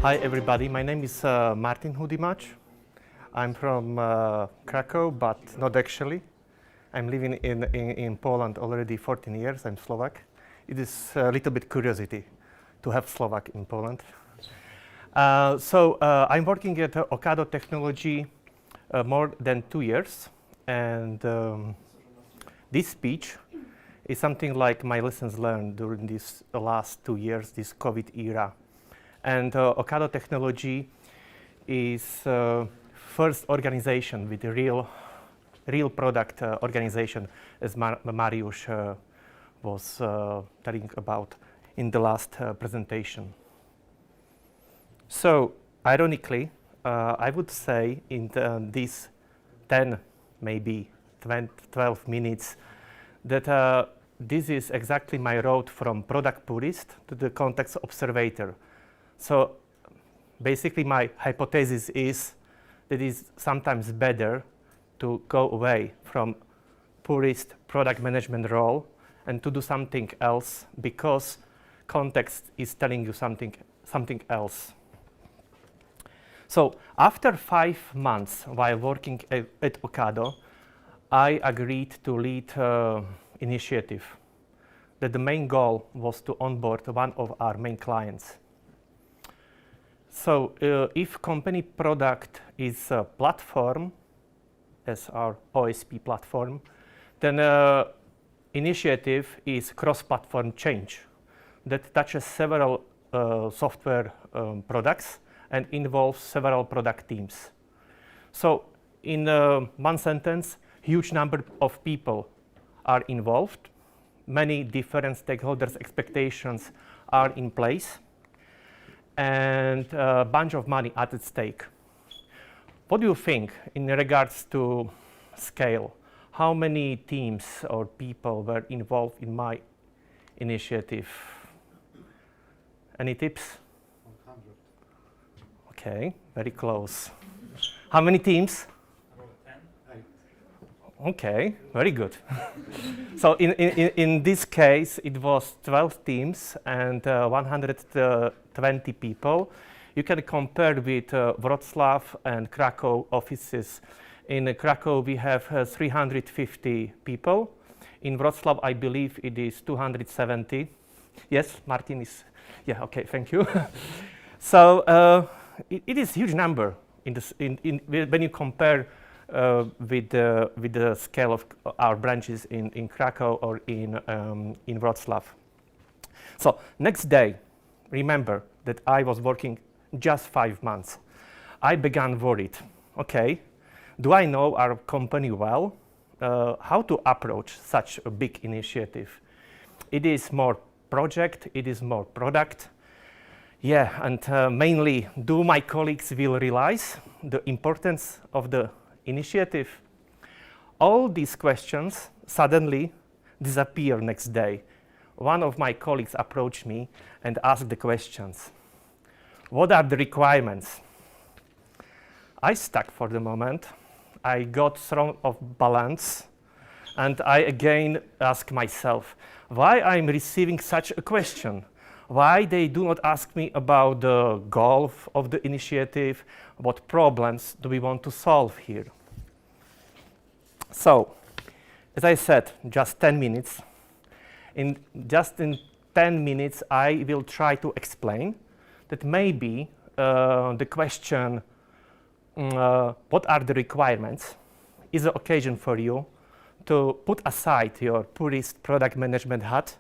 Hi everybody, my name is Martin Hudymač. I'm from Krakow, but not actually. I'm living in Poland already 14 years. I'm Slovak. It is a little bit curiosity to have Slovak in Poland. I'm working at Ocado Technology more than 2 years, and this speech is something like my lessons learned during these last 2 years, this COVID era. And Ocado Technology is first organization with a real product organization, as Mariusz was telling about in the last presentation. So, ironically, I would say in these 10, maybe 12 minutes, that this is exactly my road from product purist to the context observator. So basically my hypothesis is that it's sometimes better to go away from purist product management role and to do something else because context is telling you something else. So after 5 months while working at Ocado, I agreed to lead initiative that the main goal was to onboard one of our main clients. So if company product is a platform, as our OSP platform, then initiative is cross-platform change that touches several software products and involves several product teams. So in one sentence, huge number of people are involved, many different stakeholders' expectations are in place, and a bunch of money at stake. What do you think in regards to scale? How many teams or people were involved in my initiative? Any tips? 100. Okay, very close. How many teams? 10. Okay, very good. So in this case, it was 12 teams and 120 people. You can compare with Wrocław and Krakow offices. In Krakow, we have 350 people. In Wrocław, I believe it is 270. Yes, Martin is, yeah, okay, thank you. So it is a huge number when you compare with the scale of our branches in Krakow or in Wrocław. So next day, remember that I was working just 5 months. I began worried. Okay, do I know our company well? How to approach such a big initiative? It is more project, it is more product. Yeah, and mainly, do my colleagues will realize the importance of the initiative? All these questions suddenly disappear next day. One of my colleagues approached me and asked the questions. What are the requirements? I stuck for the moment. I got thrown off balance, and I again ask myself, why I'm receiving such a question? Why they do not ask me about the goal of the initiative? What problems do we want to solve here? So, as I said, just 10 minutes. In 10 minutes, I will try to explain that maybe the question, what are the requirements, is an occasion for you to put aside your purist product management hat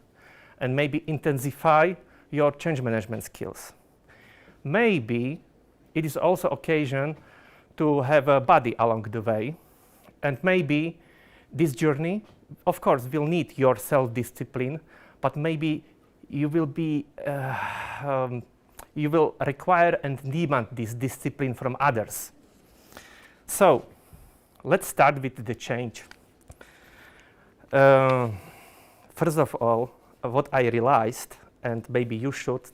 and maybe intensify your change management skills. Maybe it is also occasion to have a buddy along the way, and maybe this journey, of course, will need your self-discipline, but maybe you will be you will require and demand this discipline from others. So, let's start with the change. First of all, what I realized, and maybe you should,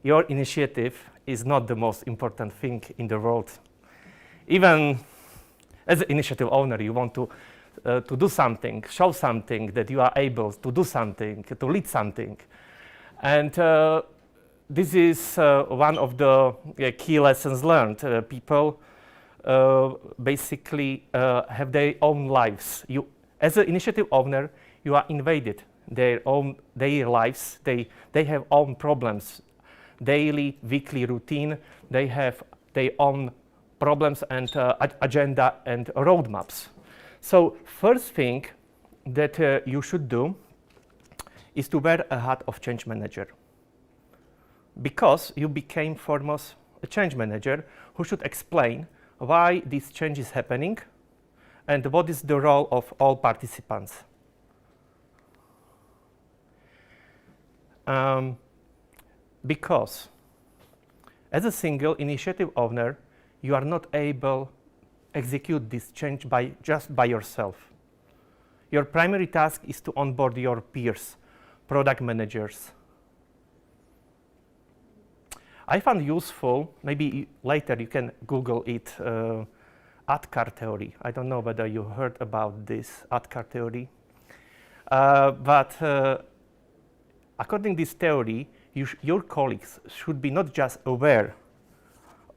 your initiative is not the most important thing in the world. Even as an initiative owner, you want to do something, show something, that you are able to do something, to lead something. And this is one of the key lessons learned. People basically have their own lives. You, as an initiative owner, you are invaded their lives. They have own problems, daily, weekly routine. They have their own problems and agenda and roadmaps. So first thing that you should do is to wear a hat of change manager, because you became foremost a change manager who should explain why this change is happening and what is the role of all participants. Because as a single initiative owner, you are not able to execute this change just by yourself. Your primary task is to onboard your peers, product managers. I found useful, maybe later you can Google it, ADKAR theory. I don't know whether you heard about this ADKAR theory. But according to this theory, your colleagues should be not just aware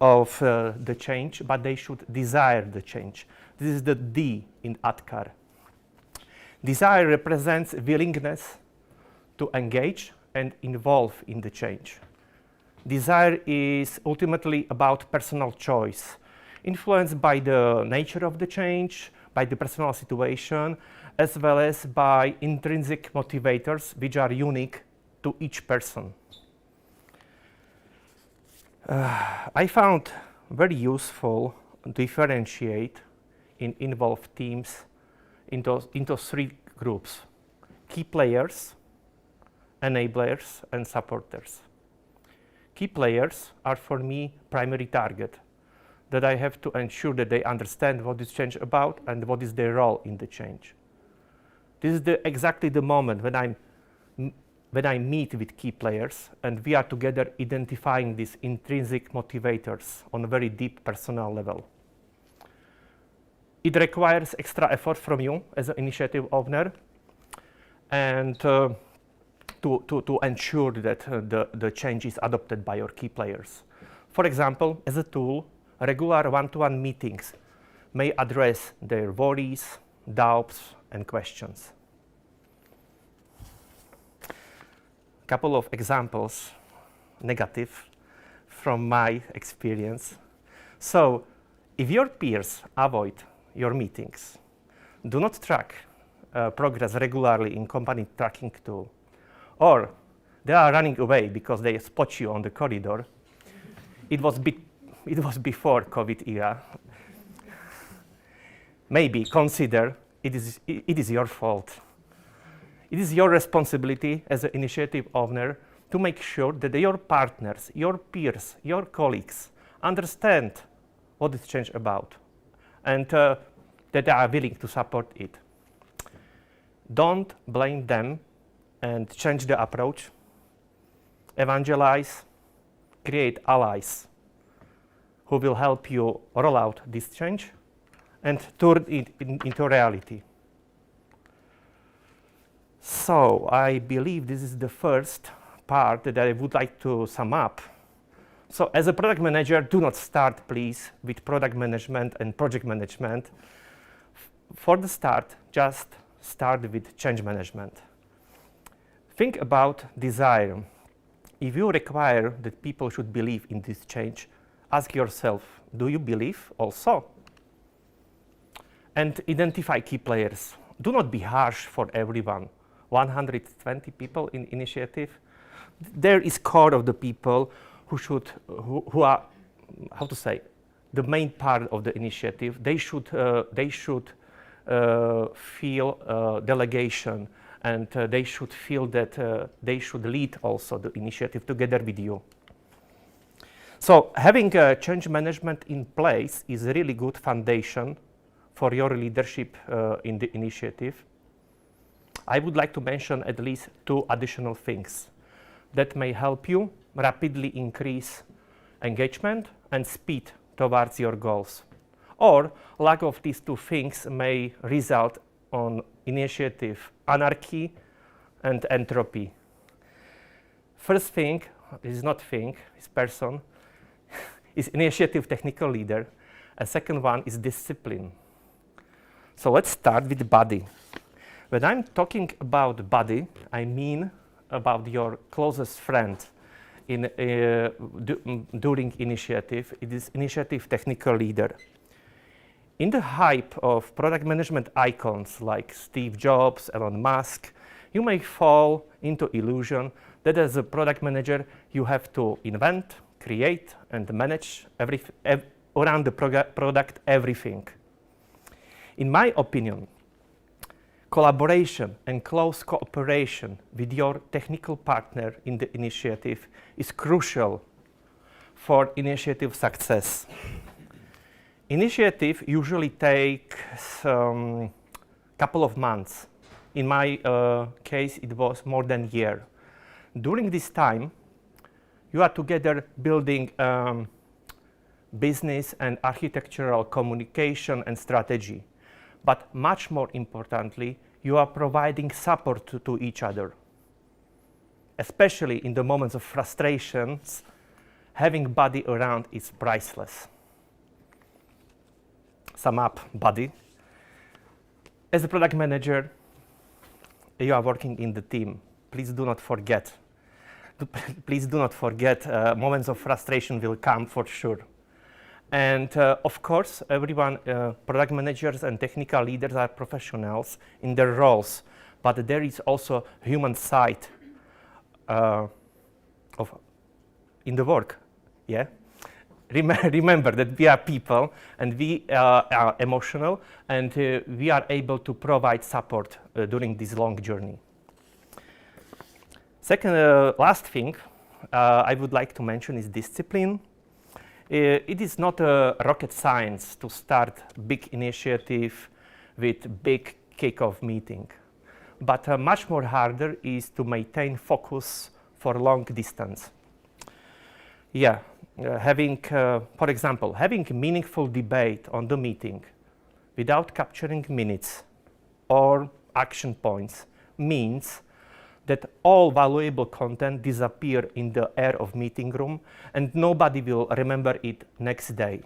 of the change, but they should desire the change. This is the D in ADKAR. Desire represents willingness to engage and involve in the change. Desire is ultimately about personal choice, influenced by the nature of the change, by the personal situation, as well as by intrinsic motivators which are unique to each person. I found very useful to differentiate in involved teams into three groups: key players, enablers, and supporters. Key players are for me primary target, that I have to ensure that they understand what is change about and what is their role in the change. This is exactly the moment when I meet with key players and we are together identifying these intrinsic motivators on a very deep personal level. It requires extra effort from you as an initiative owner, and to ensure that the change is adopted by your key players. For example, as a tool, regular one-to-one meetings may address their worries, doubts, and questions. Couple of examples, negative, from my experience. So, if your peers avoid your meetings, do not track progress regularly in company tracking tool, or they are running away because they spot you on the corridor, it was before COVID era, maybe consider it is your fault. It is your responsibility as an initiative owner to make sure that your partners, your peers, your colleagues understand what is change about, and that they are willing to support it. Don't blame them and change the approach. Evangelize, create allies who will help you roll out this change and turn it into reality. So I believe this is the first part that I would like to sum up. So as a product manager, do not start, please, with product management and project management. For the start, just start with change management. Think about desire. If you require that people should believe in this change, ask yourself, do you believe also? And identify key players. Do not be harsh for everyone. 120 people in initiative. There is core of the people who are, how to say, the main part of the initiative. They should feel delegation, and they should feel that they should lead also the initiative together with you. So having change management in place is a really good foundation for your leadership in the initiative. I would like to mention at least two additional things that may help you rapidly increase engagement and speed towards your goals. Or lack of these two things may result on initiative anarchy and entropy. First thing, this is not thing, it's person, is initiative technical leader. And second one is discipline. So let's start with body. When I'm talking about body, I mean about your closest friend during initiative. It is initiative technical leader. In the hype of product management icons like Steve Jobs, Elon Musk, you may fall into illusion that as a product manager, you have to invent, create, and manage around the product everything. In my opinion, collaboration and close cooperation with your technical partner in the initiative is crucial for initiative success. Initiative usually takes a couple of months. In my case, it was more than a year. During this time, you are together building business and architectural communication and strategy. But much more importantly, you are providing support to each other. Especially in the moments of frustrations, having buddy around is priceless. Sum up, buddy. As a product manager, you are working in the team. Please do not forget. Please do not forget, moments of frustration will come for sure. And of course, everyone, product managers and technical leaders are professionals in their roles, but there is also human side in the work. Yeah. Remember that we are people and we are emotional, and we are able to provide support during this long journey. Second, last thing I would like to mention is discipline. It is not a rocket science to start big initiative with big kick-off meeting, but much more harder is to maintain focus for long distance. Yeah, for example, having meaningful debate on the meeting without capturing minutes or action points means that all valuable content disappear in the air of meeting room and nobody will remember it next day.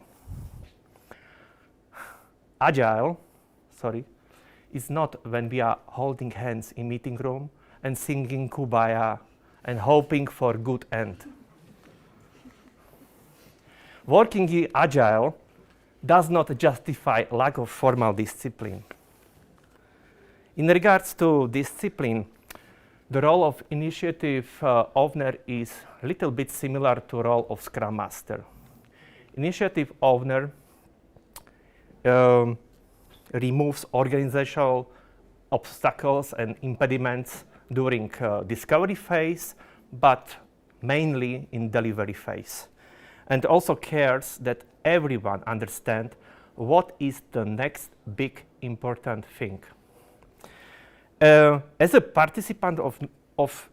Agile, is not when we are holding hands in meeting room and singing Kumbaya and hoping for good end. Working in Agile does not justify lack of formal discipline. In regards to discipline, the role of initiative owner is a little bit similar to the role of Scrum Master. Initiative owner removes organizational obstacles and impediments during discovery phase, but mainly in delivery phase. And also cares that everyone understands what is the next big important thing. As a participant of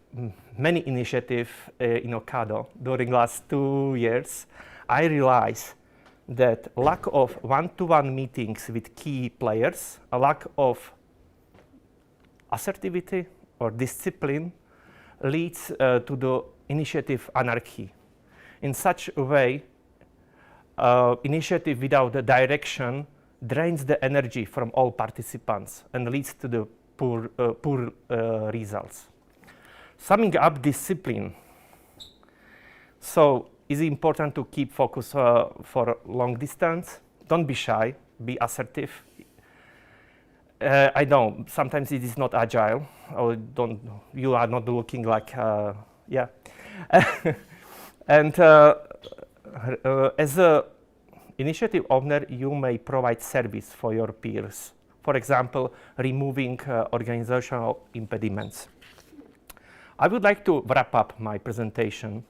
many initiatives in Ocado during last 2 years, I realized that lack of one-to-one meetings with key players, a lack of assertivity or discipline leads to the initiative anarchy. In such a way, initiative without the direction drains the energy from all participants and leads to the poor results. Summing up discipline. So it's important to keep focus for long distance. Don't be shy, be assertive. I know sometimes it is not agile, or you are not looking like, yeah. And as an initiative owner, you may provide service for your peers. For example, removing organizational impediments. I would like to wrap up my presentation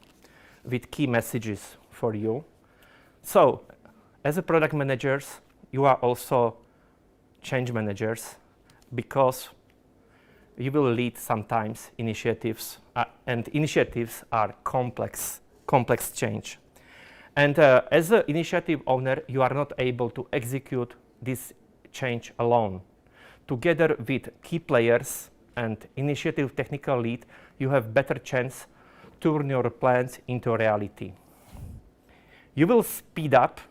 with key messages for you. So, as a product managers, you are also change managers because you will lead sometimes initiatives, and initiatives are complex change. And as an initiative owner, you are not able to execute this change alone. Together with key players and initiative technical lead, you have better chance turn your plans into reality. You will speed up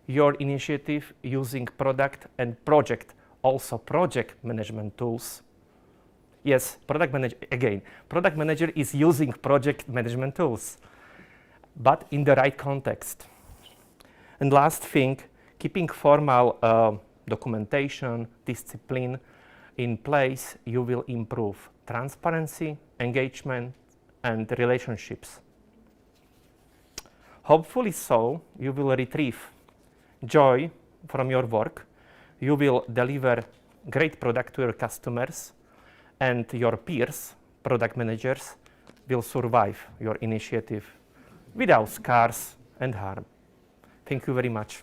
your initiative using product and project management tools. Yes, product manager is using project management tools, but in the right context. And last thing, keeping formal documentation, discipline in place, you will improve transparency, engagement, and relationships. Hopefully so, you will retrieve joy from your work, you will deliver great product to your customers, and your peers, product managers, will survive your initiative without scars and harm. Thank you very much.